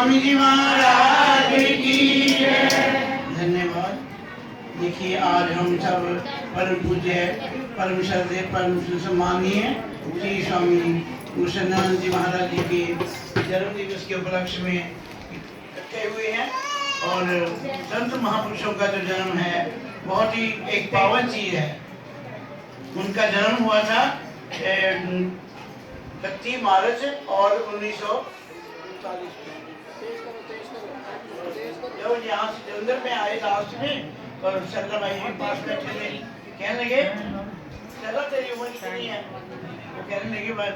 स्वामी जी महाराज की धन्यवाद। देखिए आज हम सब परम पूज्य परम श्रद्धेय परम सम्मानीय श्री स्वामी गुरुसन्नानंद जी महाराज जी के जन्म दिवस के उपलक्ष्य में इकट्ठे हुए हैं। और संत महापुरुषों का जो जन्म है बहुत ही एक पावन चीज है। उनका जन्म हुआ था 31 मार्च और 1939 जब यहाँ से जलंधर में आए लास्ट में, और सरला भाई के पास बैठे थे, कहने लगे सरला तेरी उम्र कितनी है? वो कहने लगे भाई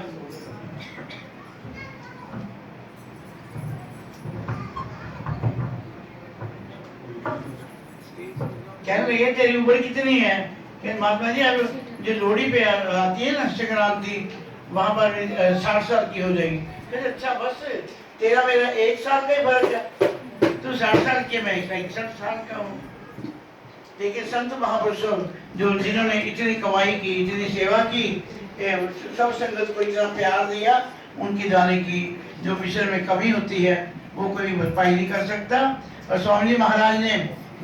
तेरी उम्र कितनी है? महात्मा जी अब जो लोहड़ी पे आती है ना संक्रांति, वहां पर 60 साल की हो जाएगी। कहते अच्छा बस तेरा मेरा 1 साल का ही फर्क है, तू 60 साल के मैं 61 साल का हूँ। देखिए संत महापुरुषों जो जिन्होंने इतनी कमाई की, इतनी सेवा की, सब संगत को इतना प्यार दिया, उनकी जाने की जो मिशन में कमी होती है वो कोई भरपाई नहीं कर सकता। और स्वामी जी महाराज ने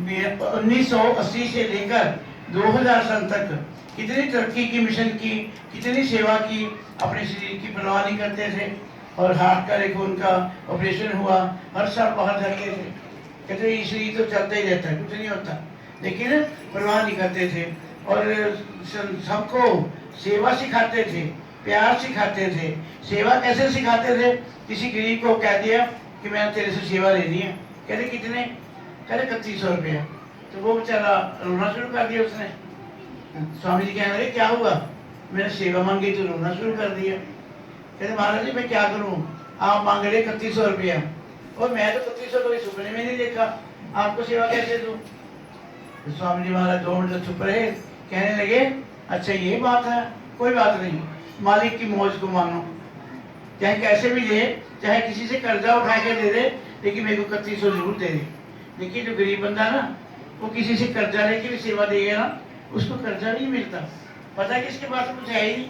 1980 से लेकर 2000 सन तक कितनी तरक्की की, मिशन की, कितनी सेवा की, अपने शरीर की परवाह नहीं करते थे। और हार्ट का एक उनका ऑपरेशन हुआ, हर साल बाहर जाते थे, कहते ये शरीर तो चलता ही रहता है, कुछ नहीं होता, लेकिन परवाह नहीं करते थे। और सबको सेवा सिखाते थे, प्यार सिखाते थे। सेवा कैसे सिखाते थे? किसी गरीब को कह दिया कि मैंने तेरे से सेवा लेनी है, कहते कितने? कहते 3100 रुपया। तो वो बेचारा रोना शुरू कर दिया उसने। स्वामी जी कहने लगे क्या हुआ? मैंने सेवा मांगी तो रोना शुरू कर दिया। कहते महाराज जी मैं क्या करूं, आप मांग रहे 3100 रुपया और मैं तो 3100 कभी सुपने में नहीं देखा, आपको सेवा कैसे दूं? तो स्वामी जी महाराज 2 मिनट चुप रहे, कहने लगे अच्छा ये बात है, कोई बात नहीं, मालिक की मौज को मानो, चाहे कैसे भी दे, चाहे किसी से कर्जा उठा के दे दे, लेकिन मेरे को 3100 जरूर दे दे। देखिए जो गरीब बंदा ना वो किसी से कर्जा लेके भी सेवा देगा ना, उसको कर्जा नहीं मिलता। पता है कि इसके पास कुछ है ही नहीं,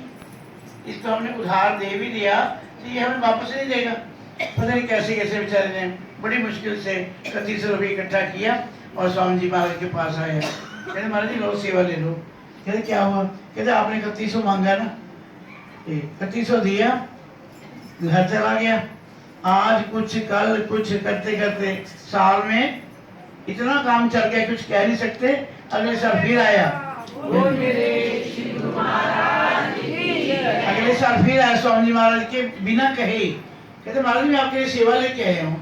इसको हमने उधार दे भी दिया तो ये हमें वापस नहीं देगा। पता नहीं कैसे कैसे बेचारे ने बड़ी मुश्किल से 3100 रुपये इकट्ठा किया और स्वामी जी महाराज के पास आया। कहते महाराज जी लो सेवा ले लो। कहते क्या हुआ? कहते आपने 3100 मांगा ना, 3100 दिया, घर चला गया। आज कुछ कल कुछ करते करते साल में इतना काम चल गया कुछ कह नहीं सकते। अगले साल फिर आया, अगले साल फिर आया स्वामी जी महाराज के बिना कहे। कहते महाराज मैं आपके लिए सेवा लेके आया हूँ।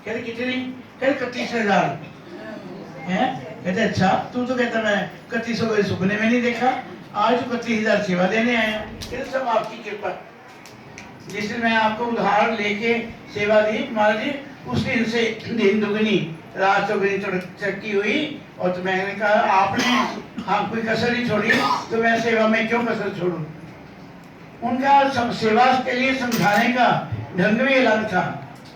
कहते कितनी? कहते 31,000 है। कहते अच्छा तू तो कहता मैं 3100 को सुपने में नहीं देखा, आज तो 31,000 सेवा देने आया। कहते सब आपकी कृपा, जिस दिन मैं आपको उधार लेके सेवा दी महाराज जी, उस दिन से दिन दुगनी रात चौगुनी तरक्की हुई। और तो मैंने कहा आपने हाँ कोई कसर नहीं छोड़ी, तो मैं सेवा में क्यों कसर छोड़ूं? उनका सेवा के लिए समझाने का ढंग भी अलग था,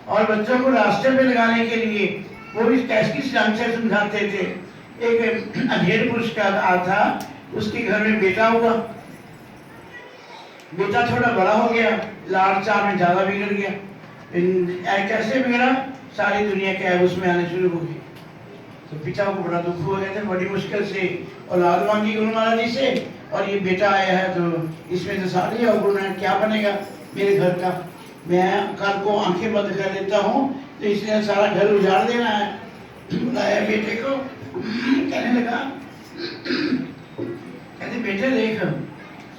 और बच्चों को रास्ते पे लगाने के लिए वो भी किस ढंग से समझाते थे। एक अधेड़ पुरुष का था, उसके घर में बेटा हुआ, बेटा थोड़ा बड़ा हो गया, लाड़ चार में ज्यादा बिगड़ गया। कैसे बिगड़ा? सारी दुनिया के उसमें आने शुरू हो गई। तो पिता को बड़ा दुख हो गया था, बड़ी मुश्किल से औलाद मांगी गुरु महाराज जी से, और ये बेटा आया है तो इसमें तो सारी और गुरु महाराज क्या बनेगा मेरे घर का? मैं कल को आंखें बंद कर देता हूँ तो इसने सारा घर उजाड़ देना है। बुलाया बेटे को, कहने लगा कहते बेटे देख,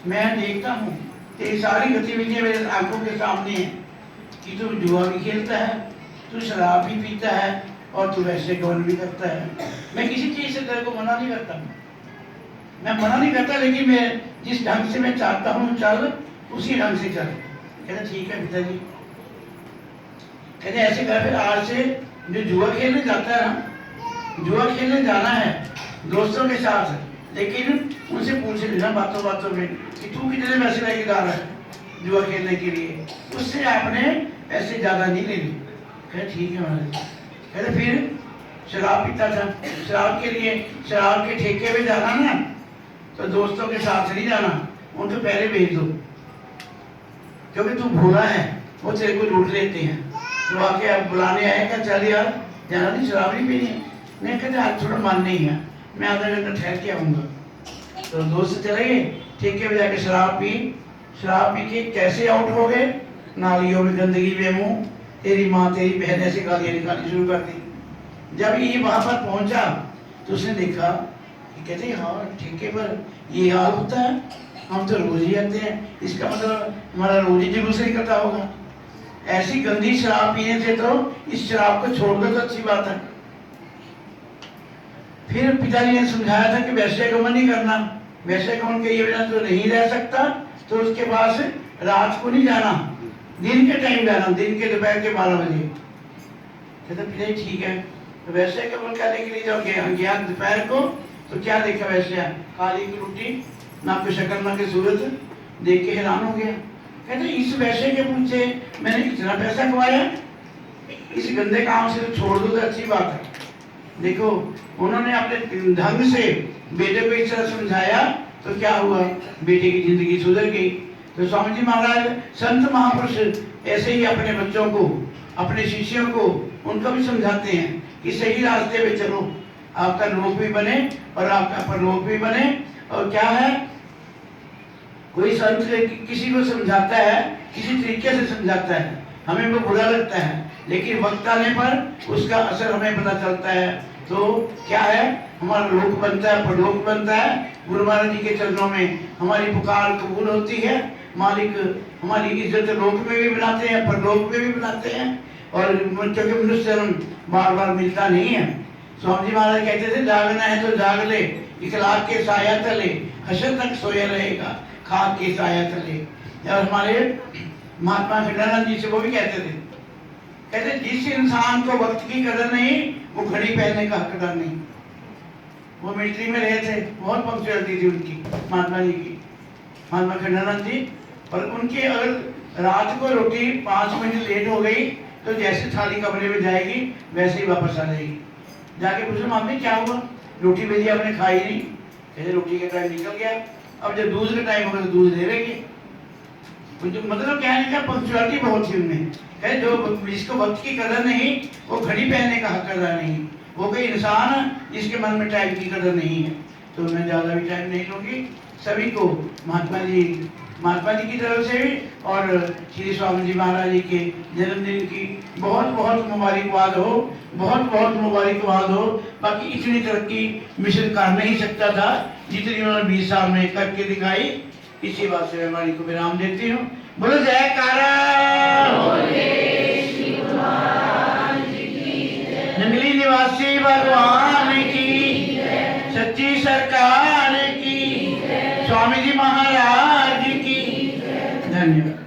मैं देखता हूँ तेरी सारी गतिविधियां मेरे आंखों के सामने है कि तू जुआ भी खेलता है, तू शराब भी पीता है, और तू वैसे गौन भी करता है। मैं किसी चीज से तेरे को मना नहीं करता, मैं मना नहीं करता, लेकिन मैं जिस ढंग से मैं चाहता हूँ चल उसी ढंग से चल। कहते ठीक है पिताजी। कहते ऐसे कर, फिर आज से जो जुआ खेलने जाता है ना, जुआ खेलने जाना है दोस्तों के साथ, लेकिन उनसे पूछ लेना बातों बातों में कि तू कितने पैसे लेके जा रहा है जुआ खेलने के लिए, उससे आपने पैसे ज्यादा नहीं लेने। कहते ठीक है महाराज। कहते फिर शराब पीता था, शराब के लिए शराब के ठेके पे जाना ना, तो दोस्तों के साथ नहीं जाना, उनको पहले भेज दो, क्योंकि तू भूला है, वो तेरे को लूट लेते हैं। तो आके अब बुलाने आए, क्या चल यार जाना नहीं, शराब नहीं पीनी है। मैं कहते आज थोड़ा मन नहीं है, मैं आधा घंटा ठहर के आऊँगा। तो दोस्त चले गए, ठेके पे जाके शराब पी के कैसे आउट हो गए, नालियों में गंदगी में मुँह, तेरी माँ तेरी बहन ऐसे गालियाँ निकालनी शुरू कर दी। जब ये वहाँ पर पहुँचा तो उसने देखा, कहते हाँ ठेके पर ये हाल होता है, हम तो रोज ही आते हैं, इसका मतलब हमारा रोज ही जुलूस नहीं करता होगा। ऐसी गंदी शराब पीने से तो इस शराब को छोड़ दो तो अच्छी बात है। फिर पिताजी ने समझाया था कि वैश्य गमन नहीं करना, वैश्य गमन के ये बिना तो नहीं रह सकता, तो उसके पास रात को नहीं जाना, दिन के टाइम जाना, दिन के दोपहर के 12 बजे। कहते पिताजी ठीक है। तो वैश्य गमन करने के लिए जब गया दोपहर को, तो क्या देखा वैश्य, काली की रोटी, ना कोई शक्ल ना की सूरत, देख के हैरान हो गया। कहते इस वैश्य के पूछे मैंने कितना पैसा कमाया, इस गंदे काम से तो छोड़ दो तो अच्छी बात है। देखो उन्होंने अपने ढंग से बेटे को इस तरह समझाया तो क्या हुआ, बेटे की जिंदगी सुधर गई। तो स्वामी जी महाराज संत महापुरुष ऐसे ही अपने बच्चों को, अपने शिष्यों को, उनको भी समझाते हैं कि सही रास्ते पे चलो, आपका लोक भी बने और आपका परलोक भी बने। और क्या है, कोई संत किसी को समझाता है, किसी तरीके से समझाता है, हमें वो बुरा लगता है, लेकिन वक्त आने पर उसका असर हमें पता चलता है। तो क्या है, हमारा लोक बनता है, परलोक बनता है। गुरु महाराज जी के चरणों में हमारी पुकार कबूल होती है, मालिक हमारी इज्जत लोक में भी बनाते हैं, परलोक में भी बनाते हैं। और क्योंकि मनुष्य जन्म बार बार मिलता नहीं है। स्वामी जी महाराज कहते थे जागना है तो जाग ले, इखलाक के साया तले, हशर तक सोया रहेगा खाक के साया तले। और हमारे महात्मा खंडानंद जी से वो भी कहते थे, कहते जिस इंसान को वक्त की कदर नहीं, वो घड़ी पहनने का हकदार नहीं। वो मिलिट्री में रहे थे, बहुत पंक्चुअलिटी थी उनकी, महात्मा जी की, महात्मा खंडानंद जी। और उनकी अगर रात को रोटी 5 मिनट लेट हो गई तो जैसे थाली कमरे में जाएगी वैसे ही वापस आ जाएगी। जाके पूछो मामी क्या हुआ, रोटी भेजी आपने खाई नहीं। कहते रोटी का टाइम निकल गया, अब जब दूध का टाइम होगा तो दूध दे देंगे। मतलब कहने का पंक्चुअलिटी बहुत थी उनमें। है जो जिसको वक्त की कदर नहीं, वो घड़ी पहनने का हकदार नहीं। वो कोई इंसान जिसके मन में टाइम की कदर नहीं है। तो मैं ज़्यादा भी टाइम नहीं लूँगी। सभी को महात्मा जी की तरफ से भी और श्री स्वामी जी महाराज जी के जन्मदिन की बहुत बहुत मुबारकबाद हो, बहुत बहुत मुबारकबाद हो। बाकी इतनी तरक्की मिशन कर नहीं सकता था जितनी उन्होंने 20 साल में करके दिखाई। इसी बात से मैं वाणी को विराम देती हूँ। बोलो जयकारा, जंगली निवासी भगवान की, सच्ची सरकार की, स्वामी जी महाराज की। धन्यवाद।